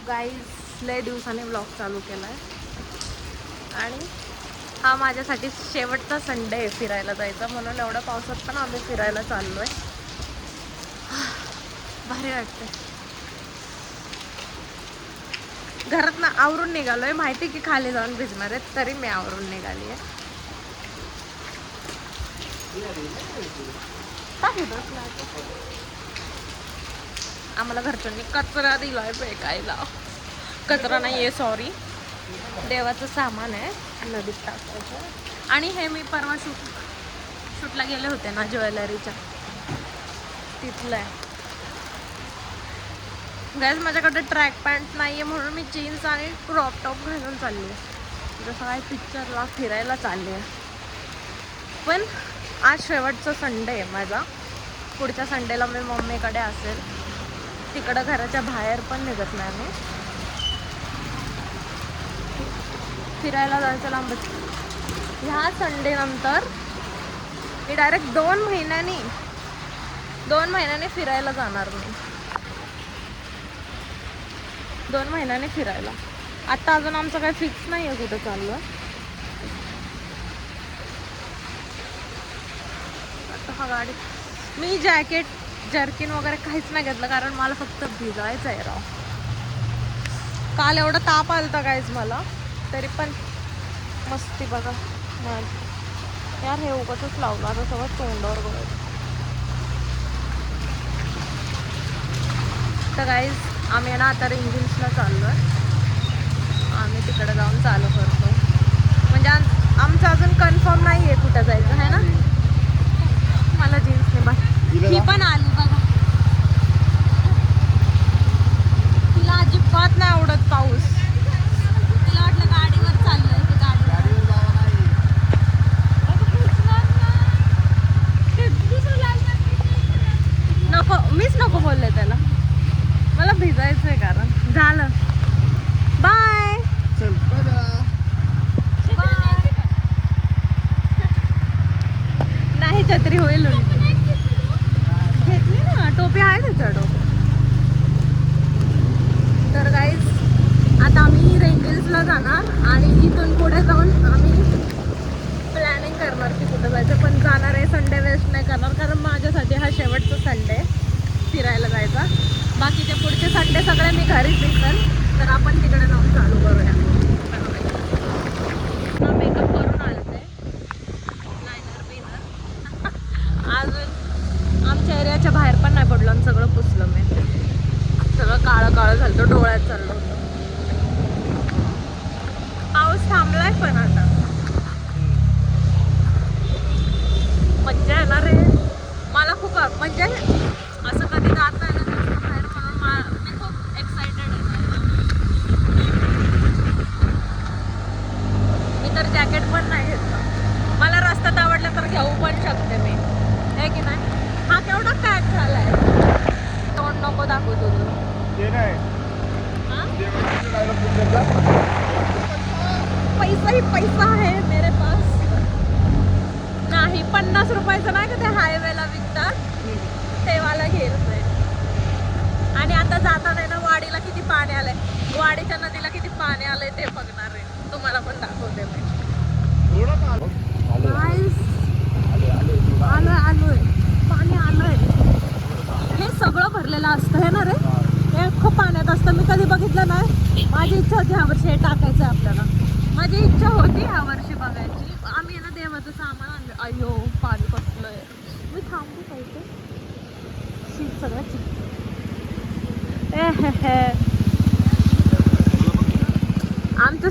Guys लय दिवसाने blog चालू केला आहे आणि हा माझ्यासाठी शेवटचा संडे आहे फिरायला जायचा, म्हणून एवढ्या पावसात पण आम्ही फिरायला चाललो आहे. भारी वाटते. घरात ना आवरून निघालोय, माहिती की खाली जाऊन भिजणार आहेत, तरी मी आवरून निघाली आहे. आम्हाला घरच्यांनी कचरा दिलाय फेकायला. कचरा नाहीये, सॉरी, देवाचं सामान आहे, नदीत टाकायचं. आणि हे मी परवा शूटला गेले होते ना ज्वेलरीच्या, तिथलं आहे. गाईज माझ्याकडे ट्रॅक पॅन्ट नाही आहे, म्हणून मी जीन्स आणि क्रॉप टॉप घालून चालली आहे, जसं काय पिक्चरला फिरायला चालली आहे. पण आज शेवटचा संडे आहे माझा. पुढच्या संडेला मी मम्मीकडे असेल, तिकडं घराच्या बाहेर पण निघत नाही मी. फिरायला जायचं लांबच. ह्या संडे नंतर मी डायरेक्ट 2 महिन्यांनी फिरायला जाणार. मी 2 महिन्यांनी फिरायला. आता अजून आमचं काही फिक्स नाही आहे कुठं चाललं. आता हा गाडी, मी जॅकेट जर्किन वगैरे काहीच नाही घेतलं, कारण मला फक्त भिजायचं आहे राव. काल एवढा ताप आलता गाईज मला, तरी पण मस्ती बघा यार. हे उगाचच लावलं, आता सगळं तोंडावर बघायचं. तर गाईज आम्ही ना आता रिंगिल्सला चाललो आहे. आम्ही तिकडे जाऊन चालू करतो. म्हणजे आमचं अजून कन्फर्म नाही आहे कुठं जायचं आहे ना. मला जीन्स नाही बा, ही पण आली बघा. तिला अजिबात नाही आवडत पाऊस. तिला वाटलं गाडीवर चाललोय, ते गाडीवर नको, मीच नको बोलले त्याला. मला भिजायचंय कारण झालं. बाय. नाही छत्री होईल. घेतली ना, टोपी आहे त्याच्या टोपी. तर गाईज आता आम्ही रेंजल्सला जाणार आणि इथून पुढे जाऊन आम्ही प्लॅनिंग करणार की कुठं जायचं. पण जाणार आहे, संडे वेस्ट नाही करणार, कारण माझ्यासाठी हा शेवटचा संडे फिरायला जायचा. बाकीचे पुढचे संडे सगळे मी घरीच दिसेल. तर आपण तिकडे जाऊन चालू करूया. मेकअप करून आले ते लायनर बिनर. अजून आमच्या एरियाच्या बाहेर पण नाही पडलो आणि सगळं पुसलं मी. सगळं काळं काळं झालं, डोळ्यात चाललं होतं. पाऊस थांबलाय पण आता. मज्जा येणार रे. मला खूप म्हणजे असं कधी जात नाही ना जास्त बाहेर, म्हणून मी खूप एक्सायटेड आहे. मी तर जॅकेट पण नाही घेतलं. मला रस्त्यात आवडलं तर घेऊ पण शकते मी, आहे की नाही. हा केवढा पॅक झालाय, तोंड नको दाखवू तुझं. पैसा ही पैसा आहे मेरे पास. नाही 50 रुपयाचं नाही का ते हायवेला विकतात, ते वाला घेतोय. आणि आता जाताना ना वाडीला किती पाणी आलंय, वाडीच्या नदीला किती पाणी आलंय ते बघणार आहे. तुम्हाला पण दाखवते मी. आलोय पाणी आलंय. हे सगळं भरलेलं असतं हे ना रे. हे खूप पाण्यात असतं, मी कधी बघितलं नाही. माझी इच्छा होती ह्या वर्षी हे टाकायचं आपल्याला. माझी इच्छा होती ह्या वर्षी बघायची. आम्ही ना देवाचं सामान आणलं. अयो पाणी कसलंय. मी थांबू पाहिजे शीत सगळं चिक. आमचं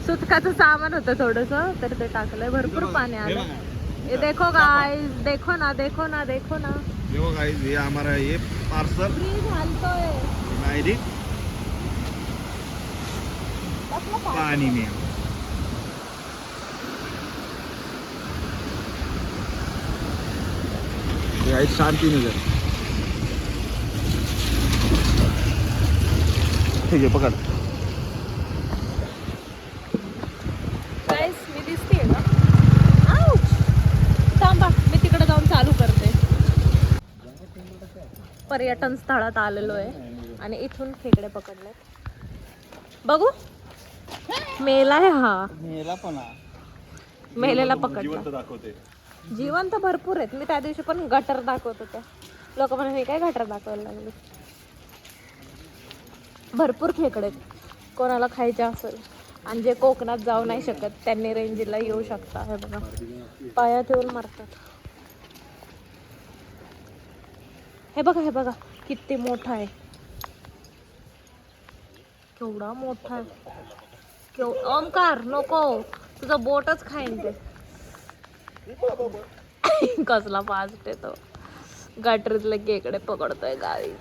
सुतकाचं सामान होतं थोडंसं, तर ते टाकलंय. भरपूर पाणी आलं. ये देखो गाइस, देखो ना देखो ना देखो ना. देखो गाइस, ये हमारा ये पार्सल नहीं पानी में. गाइस शांति नगर. ठीक है पकड़. गाइस मी दिसतेय का? आउच. थांबा मी तिकडे जाऊन चालू करते. पर्यटन स्थळात आलेलो आहे आणि इथून खेकडे पकडले. बघू मेलाय हा. मेला पण मेलेला पकडला. दाखवते. जिवंत भरपूर आहेत. मी त्या दिवशी पण गटर दाखवत होते. लोक म्हणे मी काय गटर दाखवायला लागले. भरपूर खेकडे आहेत. कोणाला खायचे असेल आणि जे कोकणात जाऊ नाही शकत त्यांनी रेंजीला येऊ शकता. हे बघा पायात येऊन मारतात. हे बघा किती मोठा आहे. केवढा मोठा आहे. ओमकार नको तुझं बोटच खाईन ते. कसला फास्ट येतो. गटरीतले खेकडे पकडतोय गावी.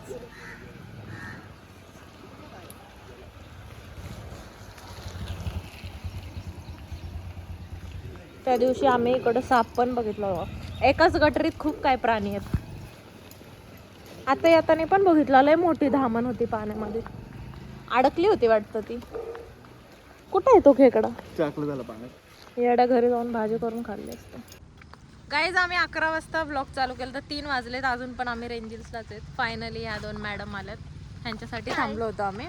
त्या दिवशी आम्ही इकडं साप पण बघितलं. एकाच गटरीत खूप काय प्राणी आहेत. आता येताना पण बघितलं. लय मोठी धामण होती पाण्यामध्ये. अडकली होती वाटतं ती. कुठं आहे तो खेकडा? चाकलं झालं पाण्यात. येड्या घरी जाऊन भाजी करून खाल्ली असते. गाईज आम्ही 11 वाजता ब्लॉग चालू केला तर 3 वाजलेत. अजून पण आम्ही रेंजिल्सलाच आहेत. फायनली ह्या 2 मॅडम आल्यात. ह्यांच्यासाठी थांबलो होतो आम्ही.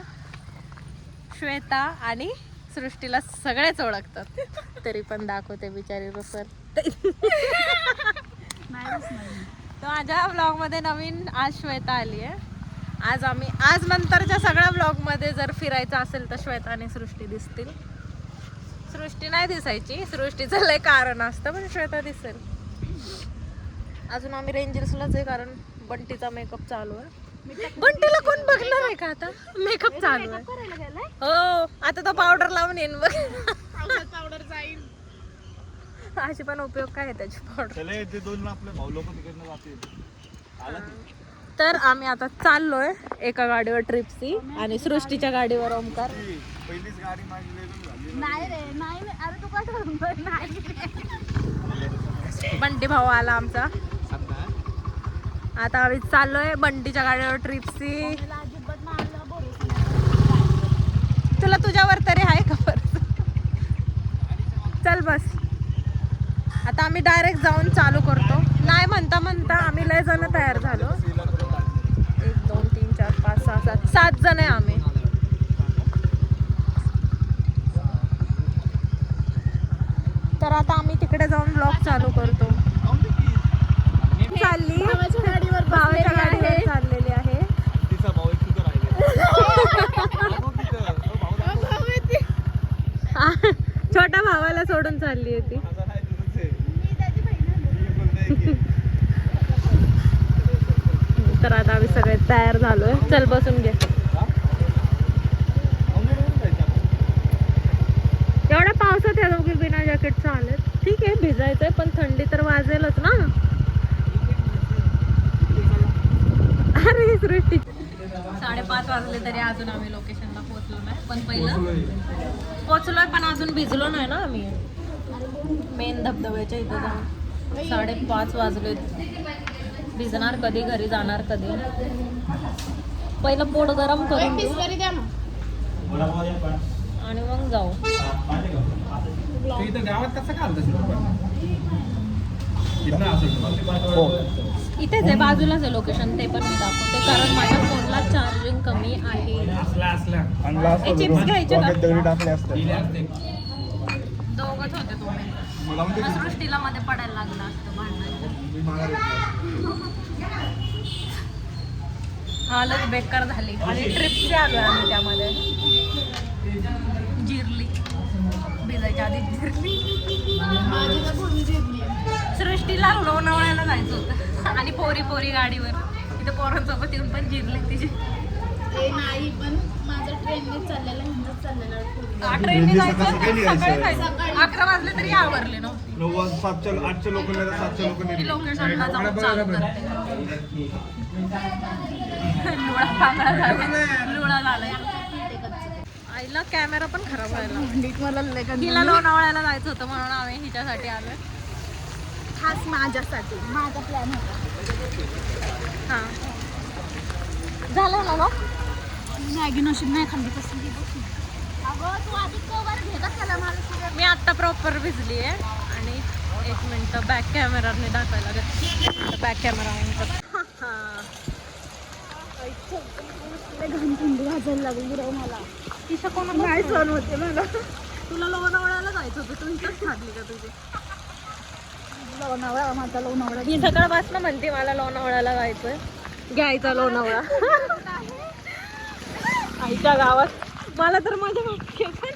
श्वेता आणि सृष्टीला सगळेच ओळखतात. तरी पण दाखवते बिचारी रुसर. माझ्या ब्लॉग मध्ये नवीन आज श्वेता आली आहे. आज नंतरच्या सगळ्या ब्लॉग मध्ये जर फिरायचं असेल तर श्वेता आणि सृष्टी दिसतील. सृष्टी नाही दिसायची. सृष्टीचं लय कारण असतं पण श्वेता दिसेल. अजून आम्ही रेंजर्सलाच आहे कारण बंटीचा मेकअप चालू आहे. बंटीला कोण बघणार आहे का आता? मेकअप चालू आहे. हो आता तो पावडर लावून येईन बघ. पावडर जाईल. अशी पण उपयोग काय आहे त्याची पावडर. आपले भाऊ लोक तिकडनं जातील. तर आम्ही आता चाललोय एका गाडीवर ट्रिपची आणि सृष्टीच्या गाडीवर ओमकार. पहिलीच गाडी माझी वेगळी झाली. नाही रे नाही अरे तू कसं नाही. बंटी भाऊ आला आमचा. आता आम्ही चाललोय बंटीच्या गाडीवर ट्रिपची. अजिबात मला भरोसा तुला तुझ्यावर तरी आहे का परत? चल बस. आता आम्ही डायरेक्ट जाऊन चालू करतो. नाही म्हणता म्हणता आम्ही लय जण तयार झालो. 1 2 3 4 5 6 7 7 जण आहे आम्ही. तर आता आम्ही तिकडे जाऊन ब्लॉग चालू करतो. चालली भावाच्या गाडीवर चाललेली आहे. तिचा भाऊ एक तिथं राहिलेला. छोट्या भावाला सोडून चालली आहे ती. तर आता आम्ही सगळे तयार झालोय. चल बसून घे. एवढ्या पावसात ह्या दोघी बिना जॅकेटचा आलेत. ठीक आहे भिजायचंय पण थंडी तर वाजेलच ना. अरे सृष्टी 5:30 वाजले तरी अजून आम्ही लोकेशनला पोहोचलो नाही. पण पहिलं पोहोचलोय पण अजून भिजलो नाही ना आम्ही. मेन धबधब्याच्या इथं जाऊन 5:30 वाजले. भिजणार कधी घरी जाणार कधी. पहिलं पोट गरम करून घेऊ आणि मग जाऊ. गावात कसं इथेच आहे बाजूलाच आहे लोकेशन. ते पण मी दाखवते कारण माझ्या फोनला चार्जिंग कमी आहे. चिप्स घ्यायचे का? दोघच होते तुम्ही. सृष्टीला मध्ये पडायला लागलं असतं भांडण. हालत बेकार झाली आणि ट्रिपची आलोय आम्ही त्यामध्ये. जिरली भिजायच्या आधी जिरली. सृष्टीला लोणावळ्याला जायचं होतं आणि पोरी गाडीवर इथे पोरांसोबत येऊन पण जिरली तिची. नाही पण माझं ट्रेनने चाललेलं हिंदच चाललेलं. ट्रेनने जायचं सकाळी जायचं. 11 वाजले तरी आवरले नव्हते. 8च्या लोकांनी लोकेशनला जाऊन चालू करते. लुळा झालाय. आईला कॅमेरा पण खराब व्हायला. हिला लोणावळ्याला जायचं होतं म्हणून आम्ही हिच्यासाठी आलोय. खास माझ्यासाठी माझा प्लॅन होता. हां झालं ना मग. मॅगी नशीब नाही खाल्ली कसं. अगं तू आधी कवर घेता त्याला मला. मी आत्ता प्रॉपर भिजली आहे आणि 1 मिनिट बॅक कॅमेराने दाखवायला लागेल. बॅक कॅमेरा ऑन कर. घाम थंडी वाजायला लागली राव मला. तिच्या कोणा नाही सण होते मला. तुला लोणावळ्याला जायचं होतं, तू इथंच थांबली का तुझी? लोणावळा माझा लोणावळा. ही सकाळपासून म्हणते मला लोणावळ्याला जायचंय, घ्यायचा लोणावळा आईच्या गावात. मला तर माझ्या वाटते पण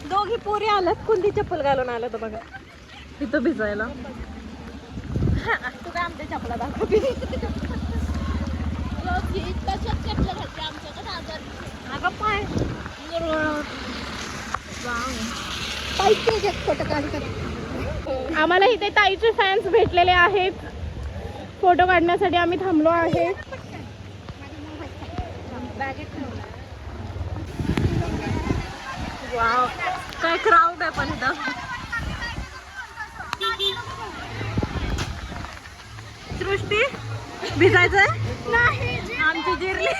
दोघी पोरी आल्यात, कोणती चप्पल घालून आलं तर बघा तिथं भिजायला. तू काय आमच्या चपला दाखवते. अगं पाय आम्हाला इथे ताईचे फॅन्स भेटलेले आहेत. फोटो काढण्यासाठी आम्ही थांबलो आहे. वाव, काय क्राऊड आहे पण इथं. सृष्टी भिजायचंय नाही आमची जिरली.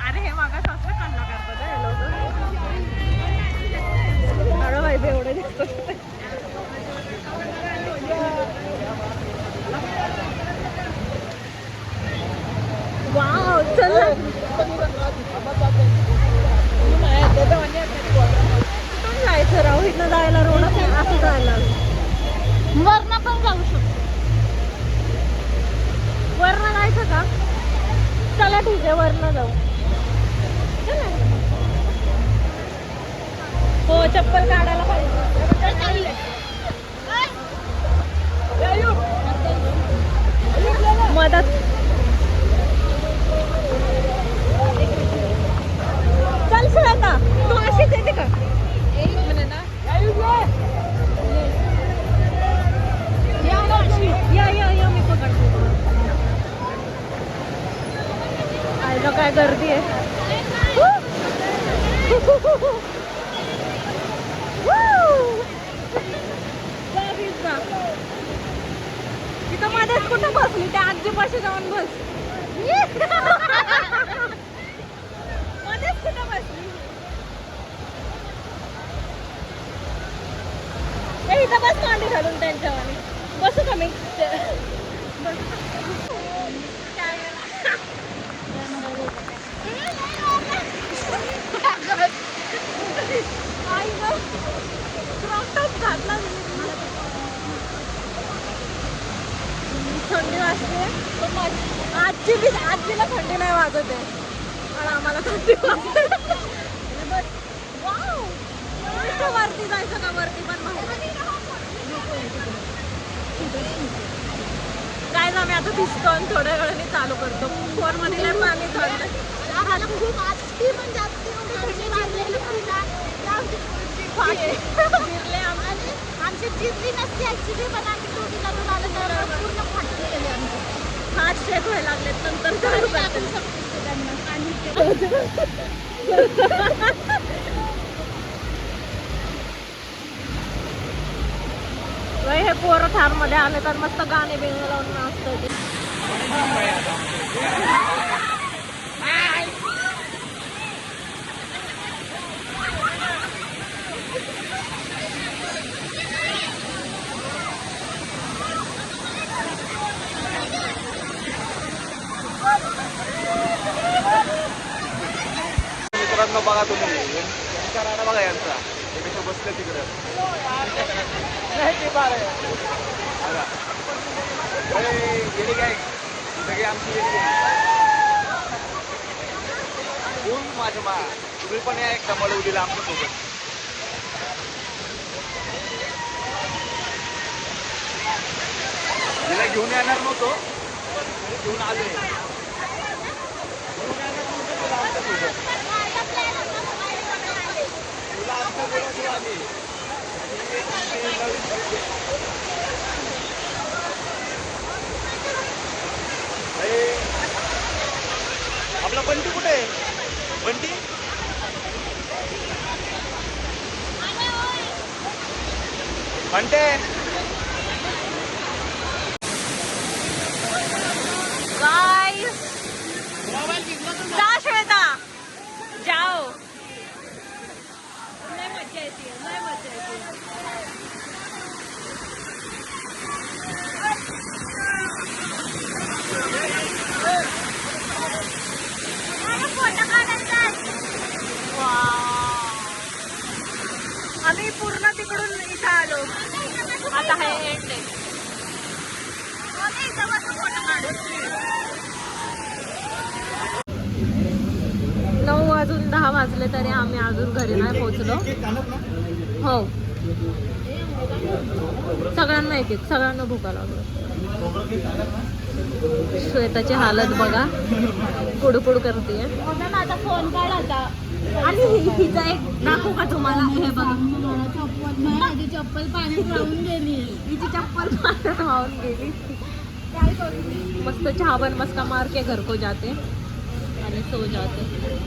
अरे हे मागा सासरा काढला करतात हे लोक. अरे बाई एवढं दिसत. वाव चल जायचं राहू, इथनं जायला रोड असं जायला. वरनं पण जाऊ शकतो. वरनं जायचं का? चला ठीक आहे वरनं जाऊ. चला. हो चप्पल काढायला पाहिजे. मदत चल श्वेता, तू अशीच येते का? या मी पकडते. आयला काय गर्दी आहे. तिथं मध्येच कुठं बसली? त्या आजीपाशी जाऊन बस. मध्येच कुठं बसली? इथं बस मांडी घालून त्यांच्यावानी. बसू का मी? थंडी वाजते. आजीला थंडी नाही वाजत आहे आणि आम्हाला थंडी वाजते. वरती जायचं का? वरती पण काय ना मी आता दिसतो आणि थोड्या वेळाने चालू करतो. फोन मध्ये लय पाणी चाललं. आमची जिरली नसती ऍक्च्युली, पण आम्ही टू व्हीलरवर आलो तर पूर्ण फाटली गेली आमची. हात शेक व्हायला लागलेत. नंतर चालू करते. हे पोरं थार मध्ये आले तर मस्त गाणे बिणे लावून नाचतात. मित्रांनो बघा तुम्ही, यांचा राडा बघा यांचा. ते बसले तिकडे. गेली काय सगळी आमची कोण माझ्या मा तुम्ही पण या एकदा मळवलीला आमच्यासोबत. तिला घेऊन येणार नव्हतो, घेऊन आले. तुला आमच्या आली. आपला बंटी कुठे आहे? बंटी बंटे जा श्वेता जाओ. लय मजा येते, लय मजा येते. इथं बसून फोटो काढू. 9:10 वाजले तरी आम्ही अजून घरी नाही पोहोचलो. हो सगळ्यांना एक एक, सगळ्यांना भुका लागलो. श्वेताची हालत बघा, कुडकुड करते. मम्मी माझा फोन काढ आता. आणि हिचा एक दाखवू का तुम्हाला? हे बघा माझी चप्पल पाण्यात राहून गेली. हिची चप्पल पाण्यात वाहून गेली. मस्त चहा बन मस्का मार के घर को जाते आणि सो जाते.